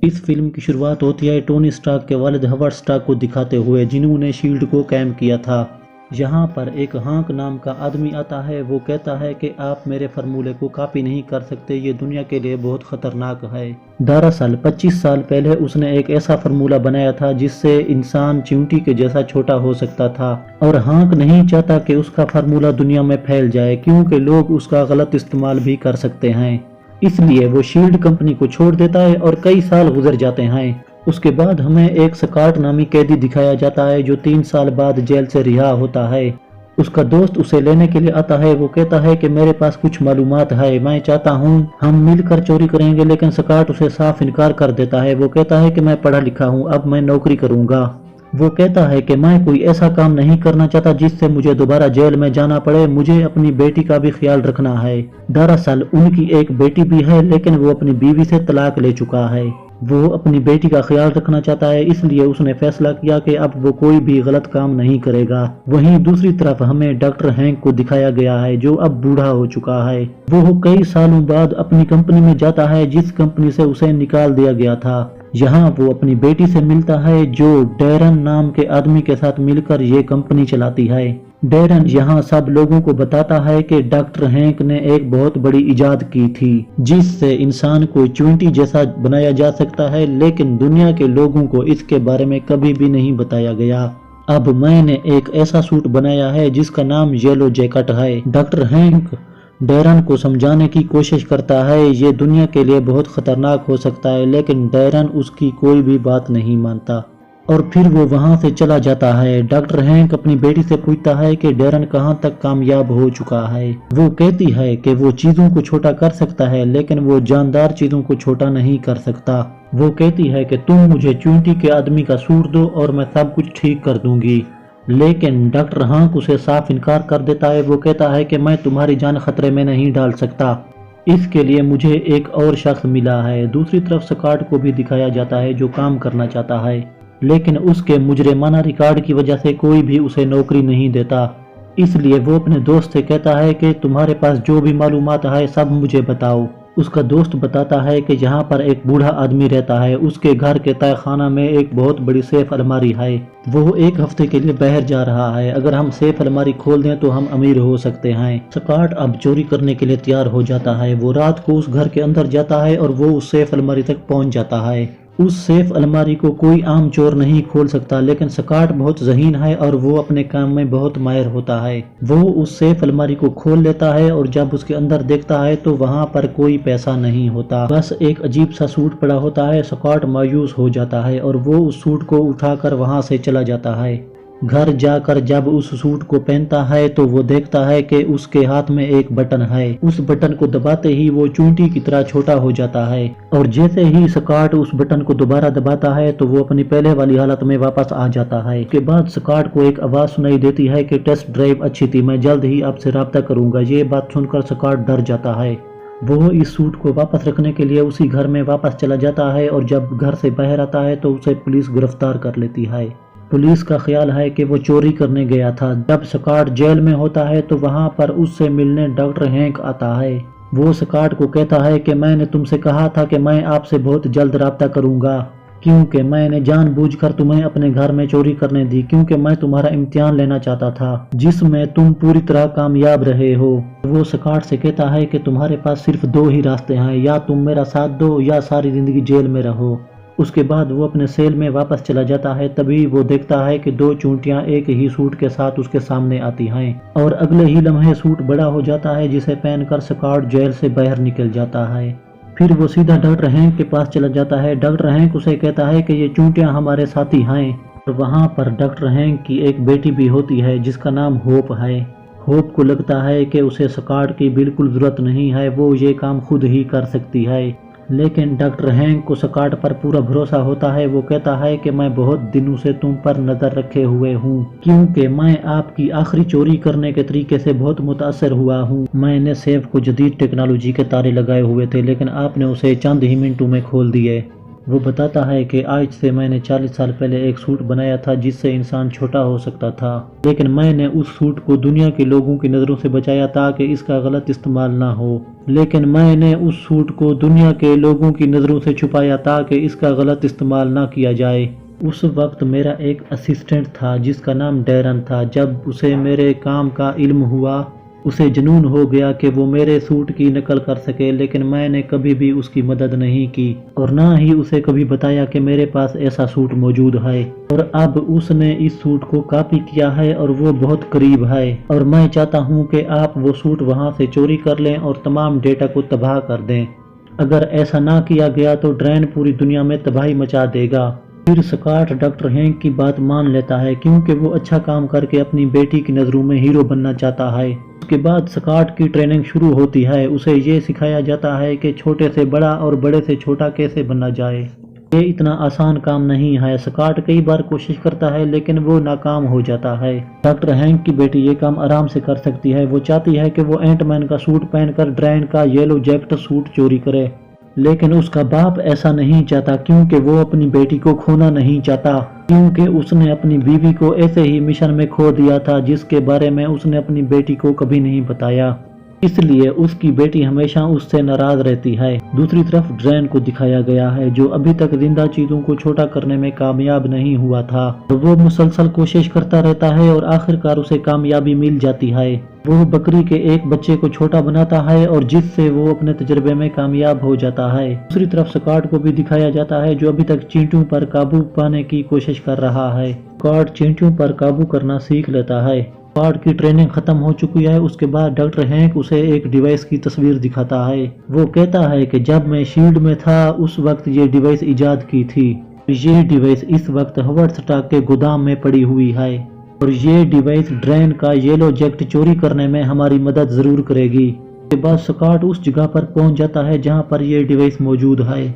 इस फिल्म की शुरुआत होती है टोनी स्टार्क के वालिद हॉवर्ड स्टार्क को दिखाते हुए, जिन्होंने शील्ड को कायम किया था। यहाँ पर एक हांक नाम का आदमी आता है। वो कहता है कि आप मेरे फार्मूले को कॉपी नहीं कर सकते, ये दुनिया के लिए बहुत खतरनाक है। दरअसल 25 साल पहले उसने एक ऐसा फार्मूला बनाया था जिससे इंसान चींटी के जैसा छोटा हो सकता था, और हांक नहीं चाहता कि उसका फार्मूला दुनिया में फैल जाए, क्योंकि लोग उसका गलत इस्तेमाल भी कर सकते हैं। इसलिए वो शील्ड कंपनी को छोड़ देता है और कई साल गुजर जाते हैं। उसके बाद हमें एक स्कॉट नामी कैदी दिखाया जाता है जो 3 साल बाद जेल से रिहा होता है। उसका दोस्त उसे लेने के लिए आता है। वो कहता है कि मेरे पास कुछ मालूमात है, मैं चाहता हूँ हम मिलकर चोरी करेंगे, लेकिन स्कॉट उसे साफ इनकार कर देता है। वो कहता है कि मैं पढ़ा लिखा हूँ, अब मैं नौकरी करूँगा। वो कहता है कि मैं कोई ऐसा काम नहीं करना चाहता जिससे मुझे दोबारा जेल में जाना पड़े, मुझे अपनी बेटी का भी ख्याल रखना है। दरअसल उनकी एक बेटी भी है, लेकिन वो अपनी बीवी से तलाक ले चुका है। वो अपनी बेटी का ख्याल रखना चाहता है, इसलिए उसने फैसला किया कि अब वो कोई भी गलत काम नहीं करेगा। वहीं दूसरी तरफ हमें डॉक्टर हैंक को दिखाया गया है, जो अब बूढ़ा हो चुका है। वो कई सालों बाद अपनी कंपनी में जाता है, जिस कंपनी से उसे निकाल दिया गया था। यहाँ वो अपनी बेटी से मिलता है, जो डैरन नाम के आदमी के साथ मिलकर ये कंपनी चलाती है। डैरन यहाँ सब लोगों को बताता है कि डॉक्टर हैंक ने एक बहुत बड़ी इजाद की थी, जिससे इंसान को चींटी जैसा बनाया जा सकता है, लेकिन दुनिया के लोगों को इसके बारे में कभी भी नहीं बताया गया। अब मैंने एक ऐसा सूट बनाया है जिसका नाम येलो जैकेट है। डॉक्टर हैंक डैरन को समझाने की कोशिश करता है ये दुनिया के लिए बहुत खतरनाक हो सकता है, लेकिन डैरन उसकी कोई भी बात नहीं मानता और फिर वो वहां से चला जाता है। डॉक्टर हैंक अपनी बेटी से पूछता है कि डैरन कहां तक कामयाब हो चुका है। वो कहती है कि वो चीजों को छोटा कर सकता है, लेकिन वो जानदार चीजों को छोटा नहीं कर सकता। वो कहती है कि तुम मुझे चींटी के आदमी का सूट दो और मैं सब कुछ ठीक कर दूंगी, लेकिन डॉक्टर हैंक उसे साफ इनकार कर देता है। वो कहता है कि मैं तुम्हारी जान खतरे में नहीं डाल सकता, इसके लिए मुझे एक और शख्स मिला है। दूसरी तरफ स्कॉट को भी दिखाया जाता है, जो काम करना चाहता है, लेकिन उसके मुजरिमाना रिकॉर्ड की वजह से कोई भी उसे नौकरी नहीं देता। इसलिए वो अपने दोस्त से कहता है कि तुम्हारे पास जो भी मालूमात है सब मुझे बताओ। उसका दोस्त बताता है कि यहाँ पर एक बूढ़ा आदमी रहता है, उसके घर के तहखाना में एक बहुत बड़ी सेफ अलमारी है। वो एक हफ्ते के लिए बाहर जा रहा है, अगर हम सेफ अलमारी खोल दें तो हम अमीर हो सकते हैं। स्कॉट अब चोरी करने के लिए तैयार हो जाता है। वो रात को उस घर के अंदर जाता है और वो उस सेफ अलमारी तक पहुंच जाता है। उस सेफ अलमारी को कोई आम चोर नहीं खोल सकता, लेकिन स्कॉट बहुत ज़हीन है और वो अपने काम में बहुत माहिर होता है। वो उस सेफ अलमारी को खोल लेता है और जब उसके अंदर देखता है तो वहाँ पर कोई पैसा नहीं होता, बस एक अजीब सा सूट पड़ा होता है। स्कॉट मायूस हो जाता है और वो उस सूट को उठाकर वहाँ से चला जाता है। घर जाकर जब उस सूट को पहनता है तो वो देखता है कि उसके हाथ में एक बटन है। उस बटन को दबाते ही वो चींटी की तरह छोटा हो जाता है, और जैसे ही स्कॉट उस बटन को दोबारा दबाता है तो वो अपनी पहले वाली हालत में वापस आ जाता है। उसके बाद स्कॉट को एक आवाज सुनाई देती है कि टेस्ट ड्राइव अच्छी थी, मैं जल्द ही आपसे राब्ता करूंगा। ये बात सुनकर स्कॉट डर जाता है। वो इस सूट को वापस रखने के लिए उसी घर में वापस चला जाता है, और जब घर से बाहर आता है तो उसे पुलिस गिरफ्तार कर लेती है। पुलिस का ख्याल है कि वो चोरी करने गया था। जब स्कॉट जेल में होता है तो वहाँ पर उससे मिलने डॉक्टर हैंक आता है। वो स्कॉट को कहता है कि मैंने तुमसे कहा था कि मैं आपसे बहुत जल्द राब्ता करूंगा, क्योंकि मैंने जानबूझकर तुम्हें अपने घर में चोरी करने दी, क्योंकि मैं तुम्हारा इम्तिहान लेना चाहता था जिसमें तुम पूरी तरह कामयाब रहे हो। वो स्कॉट से कहता है कि तुम्हारे पास सिर्फ 2 ही रास्ते हैं, या तुम मेरा साथ दो या सारी जिंदगी जेल में रहो। उसके बाद वो अपने सेल में वापस चला जाता है। तभी वो देखता है कि 2 चींटियां एक ही सूट के साथ उसके सामने आती हैं, और अगले ही लम्हे सूट बड़ा हो जाता है, जिसे पहनकर स्कॉट जेल से बाहर निकल जाता है। फिर वो सीधा डॉक्टर हैंक के पास चला जाता है। डॉक्टर हैंक उसे कहता है कि ये चींटियां हमारे साथी हैं, और वहाँ पर डॉक्टर हैंक की एक बेटी भी होती है जिसका नाम होप है। होप को लगता है कि उसे स्कॉट की बिल्कुल जरूरत नहीं है, वो ये काम खुद ही कर सकती है, लेकिन डॉक्टर हैंक को स्कॉट पर पूरा भरोसा होता है। वो कहता है कि मैं बहुत दिनों से तुम पर नजर रखे हुए हूँ, क्योंकि मैं आपकी आखिरी चोरी करने के तरीके से बहुत मुतासर हुआ हूँ। मैंने सेफ को जदीद टेक्नोलॉजी के तारे लगाए हुए थे, लेकिन आपने उसे चंद ही मिनटों में खोल दिए। وہ بتاتا ہے کہ آج سے میں نے 40 سال پہلے ایک سوٹ بنایا تھا جس سے انسان چھوٹا ہو سکتا تھا، لیکن میں نے اس سوٹ کو دنیا کے لوگوں کی نظروں سے بچایا تاکہ اس کا غلط استعمال نہ ہو، لیکن میں نے اس سوٹ کو دنیا کے لوگوں کی نظروں سے چھپایا تاکہ اس کا غلط استعمال نہ کیا جائے۔ اس وقت میرا ایک اسسٹنٹ تھا جس کا نام ڈیرن تھا۔ جب اسے میرے کام کا علم ہوا، اسے جنون ہو گیا کہ وہ میرے سوٹ کی نقل کر سکے، لیکن میں نے کبھی بھی اس کی مدد نہیں کی اور نہ ہی اسے کبھی بتایا کہ میرے پاس ایسا سوٹ موجود ہے، اور اب اس نے اس سوٹ کو کاپی کیا ہے اور وہ بہت قریب ہے، اور میں چاہتا ہوں کہ آپ وہ سوٹ وہاں سے چوری کر لیں اور تمام ڈیٹا کو تباہ کر دیں۔ اگر ایسا نہ کیا گیا تو ڈرین پوری دنیا میں تباہی مچا دے گا۔ پھر سکاٹ ڈاکٹر ہینک کی بات مان لیتا ہے کیونکہ وہ اچھا کام کر کے اپنی بیٹی کی نظروں میں ہیرو بننا چاہتا ہے۔ اس کے بعد سکاٹ کی ٹریننگ شروع ہوتی ہے۔ اسے یہ سکھایا جاتا ہے کہ چھوٹے سے بڑا اور بڑے سے چھوٹا کیسے بننا جائے۔ یہ اتنا آسان کام نہیں ہے۔ سکاٹ کئی بار کوشش کرتا ہے لیکن وہ ناکام ہو جاتا ہے۔ ڈاکٹر ہینک کی بیٹی یہ کام آرام سے کر سکتی ہے۔ وہ چاہتی ہے کہ وہ اینٹ مین کا سوٹ پہن کر ڈرین کا یلو جیکٹ سوٹ چوری کرے، لیکن اس کا باپ ایسا نہیں چاہتا کیونکہ وہ اپنی بیٹی کو کھونا نہیں چاہتا، کیونکہ اس نے اپنی بیوی کو ایسے ہی مشن میں کھو دیا تھا جس کے بارے میں اس نے اپنی بیٹی کو کبھی نہیں بتایا، اس لیے اس کی بیٹی ہمیشہ اس سے ناراض رہتی ہے۔ دوسری طرف ڈرین کو دکھایا گیا ہے جو ابھی تک زندہ چیزوں کو چھوٹا کرنے میں کامیاب نہیں ہوا تھا، اور وہ مسلسل کوشش کرتا رہتا ہے اور آخرکار اسے کامیابی مل جاتی ہے۔ وہ بکری کے ایک بچے کو چھوٹا بناتا ہے اور جس سے وہ اپنے تجربے میں کامیاب ہو جاتا ہے۔ دوسری طرف سکاٹ کو بھی دکھایا جاتا ہے جو ابھی تک چینٹوں پر قابو پانے کی کوشش کر رہا ہے۔ سکاٹ چینٹوں پر قابو کرنا سیکھ لیتا ہے۔ سکاٹ کی ٹریننگ ختم ہو چکی ہے۔ اس کے بعد ڈاکٹر ہینک اسے ایک ڈیوائس کی تصویر دکھاتا ہے۔ وہ کہتا ہے کہ جب میں شیلڈ میں تھا اس وقت یہ ڈیوائس ایجاد کی تھی۔ یہ ڈیوائس اس وقت ہاورڈ اسٹاک کے گودام میں پڑی ہوئی ہے، اور یہ ڈیوائس ڈرین کا یلو جیکٹ چوری کرنے میں ہماری مدد ضرور کرے گی۔ اس کے بعد سکاٹ اس جگہ پر پہنچ جاتا ہے جہاں پر یہ ڈیوائس موجود ہے۔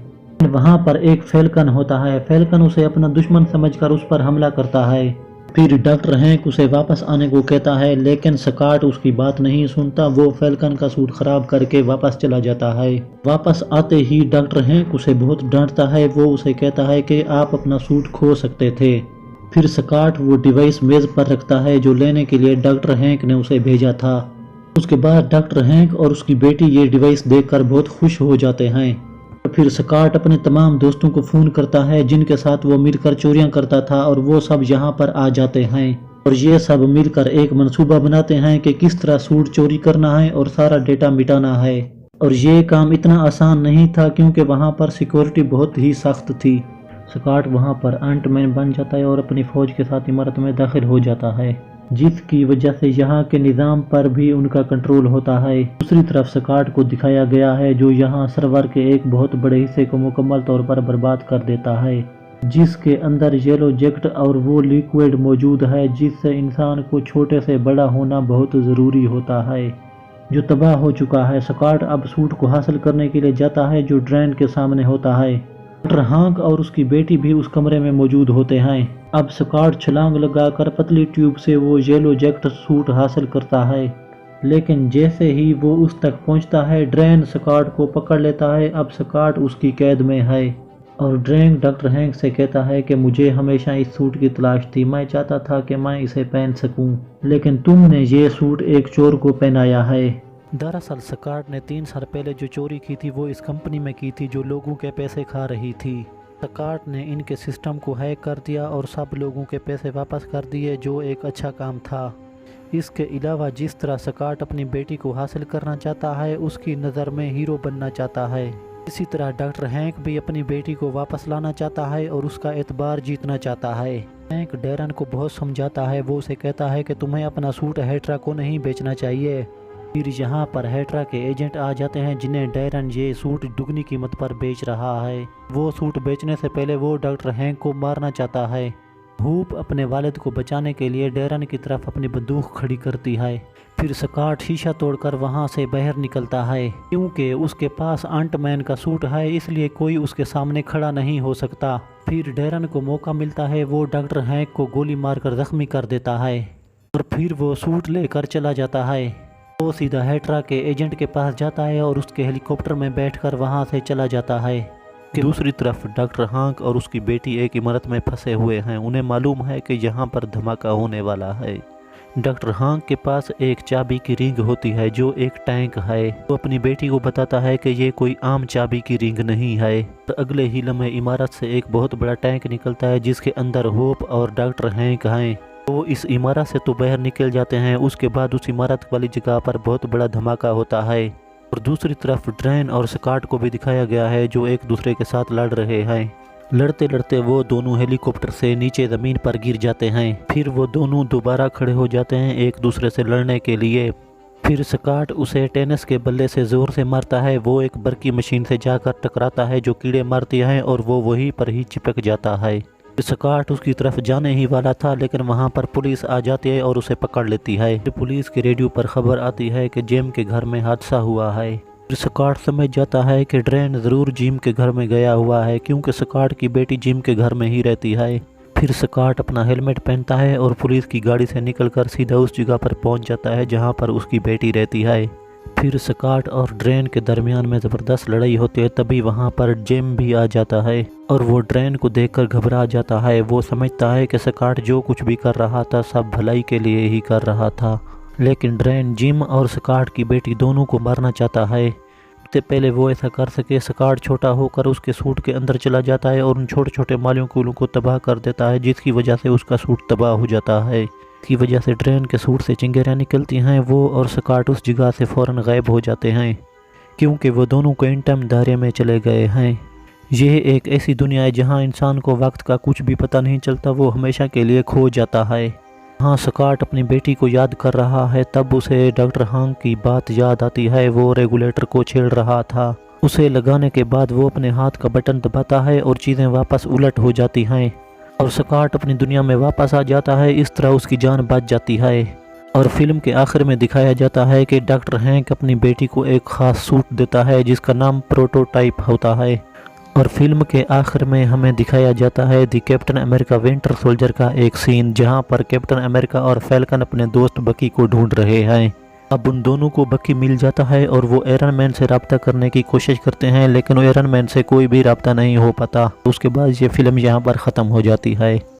وہاں پر ایک فیلکن ہوتا ہے۔ فیلکن اسے اپنا دشمن سمجھ کر اس پر حملہ کرتا ہے۔ پھر ڈاکٹر ہینک اسے واپس آنے کو کہتا ہے لیکن سکاٹ اس کی بات نہیں سنتا۔ وہ فیلکن کا سوٹ خراب کر کے واپس چلا جاتا ہے۔ واپس آتے ہی ڈاکٹر ہینک اسے بہت ڈانٹتا ہے۔ وہ اسے کہتا ہے کہ آپ اپنا سوٹ کھو سکتے تھے۔ پھر سکاٹ وہ ڈیوائس میز پر رکھتا ہے جو لینے کے لیے ڈاکٹر ہینک نے اسے بھیجا تھا۔ اس کے بعد ڈاکٹر ہینک اور اس کی بیٹی یہ ڈیوائس دیکھ کر بہت خوش ہو جاتے ہیں۔ پھر سکاٹ اپنے تمام دوستوں کو فون کرتا ہے جن کے ساتھ وہ مل کر چوریاں کرتا تھا، اور وہ سب یہاں پر آ جاتے ہیں، اور یہ سب مل کر ایک منصوبہ بناتے ہیں کہ کس طرح سوٹ چوری کرنا ہے اور سارا ڈیٹا مٹانا ہے۔ اور یہ کام اتنا آسان نہیں تھا کیونکہ وہاں پر سیکورٹی بہت ہی سخت تھی۔ سکاٹ وہاں پر اینٹ مین بن جاتا ہے اور اپنی فوج کے ساتھ عمارت میں داخل ہو جاتا ہے، جس کی وجہ سے یہاں کے نظام پر بھی ان کا کنٹرول ہوتا ہے۔ دوسری طرف سکاٹ کو دکھایا گیا ہے جو یہاں سرور کے ایک بہت بڑے حصے کو مکمل طور پر برباد کر دیتا ہے، جس کے اندر یلو جیکٹ اور وہ لیکوئڈ موجود ہے جس سے انسان کو چھوٹے سے بڑا ہونا بہت ضروری ہوتا ہے، جو تباہ ہو چکا ہے۔ سکاٹ اب سوٹ کو حاصل کرنے کے لیے جاتا ہے جو ڈرین کے سامنے ہوتا ہے۔ ڈاکٹر ہانک اور اس کی بیٹی بھی اس کمرے میں موجود ہوتے ہیں۔ اب سکاٹ چھلانگ لگا کر پتلی ٹیوب سے وہ یلو جیکٹ سوٹ حاصل کرتا ہے، لیکن جیسے ہی وہ اس تک پہنچتا ہے ڈرین سکاٹ کو پکڑ لیتا ہے۔ اب سکاٹ اس کی قید میں ہے، اور ڈرین ڈاکٹر ہینک سے کہتا ہے کہ مجھے ہمیشہ اس سوٹ کی تلاش تھی، میں چاہتا تھا کہ میں اسے پہن سکوں، لیکن تم نے یہ سوٹ ایک چور کو پہنایا ہے۔ دراصل سکاٹ نے 3 سال پہلے جو چوری کی تھی وہ اس کمپنی میں کی تھی جو لوگوں کے پیسے کھا رہی تھی۔ سکاٹ نے ان کے سسٹم کو ہیک کر دیا اور سب لوگوں کے پیسے واپس کر دیے، جو ایک اچھا کام تھا۔ اس کے علاوہ جس طرح سکاٹ اپنی بیٹی کو حاصل کرنا چاہتا ہے، اس کی نظر میں ہیرو بننا چاہتا ہے، اسی طرح ڈاکٹر ہینک بھی اپنی بیٹی کو واپس لانا چاہتا ہے اور اس کا اعتبار جیتنا چاہتا ہے۔ ہینک ڈیرن کو بہت سمجھاتا ہے۔ وہ اسے کہتا ہے کہ تمہیں اپنا سوٹ ہیٹرا کو نہیں بیچنا چاہیے۔ پھر یہاں پر ہیٹرا کے ایجنٹ آ جاتے ہیں جنہیں ڈیرن یہ سوٹ دگنی قیمت پر بیچ رہا ہے۔ وہ سوٹ بیچنے سے پہلے وہ ڈاکٹر ہینک کو مارنا چاہتا ہے۔ ہوپ اپنے والد کو بچانے کے لیے ڈیرن کی طرف اپنی بندوق کھڑی کرتی ہے۔ پھر سکاٹ شیشہ توڑ کر وہاں سے باہر نکلتا ہے۔ کیونکہ اس کے پاس اینٹ مین کا سوٹ ہے اس لیے کوئی اس کے سامنے کھڑا نہیں ہو سکتا۔ پھر ڈیرن کو موقع ملتا ہے، وہ ڈاکٹر ہینک کو گولی مار کر زخمی کر دیتا ہے، اور پھر وہ سوٹ لے کر چلا جاتا ہے۔ وہ سیدھا ہیٹرا کے ایجنٹ کے پاس جاتا ہے اور اس کے ہیلی کاپٹر میں بیٹھ کر وہاں سے چلا جاتا ہے۔ दूसरी तरफ डॉक्टर हांक और उसकी बेटी एक इमारत में फंसे हुए हैं। उन्हें मालूम है कि यहाँ पर धमाका होने वाला है। डॉक्टर हांक के पास एक चाबी की रिंग होती है जो एक टैंक है। वो अपनी बेटी को बताता है कि ये कोई आम चाबी की रिंग नहीं है। तो अगले ही लम्हे इमारत से एक बहुत बड़ा टैंक निकलता है जिसके अंदर होप और डॉक्टर हैंक हैं। वो इस इमारत से तो बाहर निकल जाते हैं। उसके बाद उस इमारत वाली जगह पर बहुत बड़ा धमाका होता है। और दूसरी तरफ ड्रेन और स्कॉट को भी दिखाया गया है जो एक दूसरे के साथ लड़ रहे हैं। लड़ते लड़ते वो दोनों हेलीकॉप्टर से नीचे ज़मीन पर गिर जाते हैं। फिर वो दोनों दोबारा खड़े हो जाते हैं एक दूसरे से लड़ने के लिए। फिर स्कॉट उसे टेनिस के बल्ले से ज़ोर से मारता है। वो एक बर्की मशीन से जाकर टकराता है जो कीड़े मारती है और वो वहीं पर ही चिपक जाता है। स्कॉट उसकी तरफ जाने ही वाला था लेकिन वहाँ पर पुलिस आ जाती है और उसे पकड़ लेती है। पुलिस के रेडियो पर खबर आती है कि जिम के घर में हादसा हुआ है। स्कॉट समझ जाता है कि ड्रेन ज़रूर जिम के घर में गया हुआ है क्योंकि स्कॉट की बेटी जिम के घर में ही रहती है। फिर स्कॉट अपना हेलमेट पहनता है और पुलिस की गाड़ी से निकलकर सीधा उस जगह पर पहुंच जाता है जहां पर उसकी बेटी रहती है। फिर स्कॉट और ड्रेन के दरमियान में ज़बरदस्त लड़ाई होती है। तभी वहां पर जिम भी आ जाता है और वो ड्रेन को देखकर घबरा जाता है। वो समझता है कि स्कॉट जो कुछ भी कर रहा था सब भलाई के लिए ही कर रहा था, लेकिन ड्रेन जिम और स्कॉट की बेटी दोनों को मारना चाहता है। इससे पहले वो ऐसा कर सके स्कॉट छोटा होकर उसके सूट के अंदर चला जाता है और उन छोटे छोटे मालिक्यूलों को तबाह कर देता है जिसकी वजह से उसका सूट तबाह हो जाता है। इसकी वजह से ड्रेन के सूट से चिंगारियाँ निकलती हैं। वो और स्कॉट उस जगह से फ़ौरन गायब हो जाते हैं क्योंकि वो दोनों क्वांटम दायरे में चले गए हैं। यह एक ऐसी दुनिया है जहाँ इंसान को वक्त का कुछ भी पता नहीं चलता। वो हमेशा के लिए खो जाता है। हाँ, स्कॉट अपनी बेटी को याद कर रहा है तब उसे डॉक्टर हांक की बात याद आती है। वो रेगुलेटर को छेड़ रहा था। उसे लगाने के बाद वो अपने हाथ का बटन दबाता है और चीज़ें वापस उलट हो जाती हैं और स्कॉट अपनी दुनिया में वापस आ जाता है। इस तरह उसकी जान बच जाती है। और फिल्म के आखिर में दिखाया जाता है कि डॉक्टर हैंक अपनी बेटी को एक ख़ास सूट देता है जिसका नाम प्रोटोटाइप होता है। और फिल्म के आखिर में हमें दिखाया जाता है दी कैप्टन अमेरिका विंटर सोल्जर का एक सीन जहां पर कैप्टन अमेरिका और फैल्कन अपने दोस्त बकी को ढूंढ रहे हैं। अब उन दोनों को बकी मिल जाता है और वो आयरन मैन से रब्ता करने की कोशिश करते हैं लेकिन आयरन मैन से कोई भी रब्ता नहीं हो पाता। उसके बाद ये फिल्म यहाँ पर ख़त्म हो जाती है।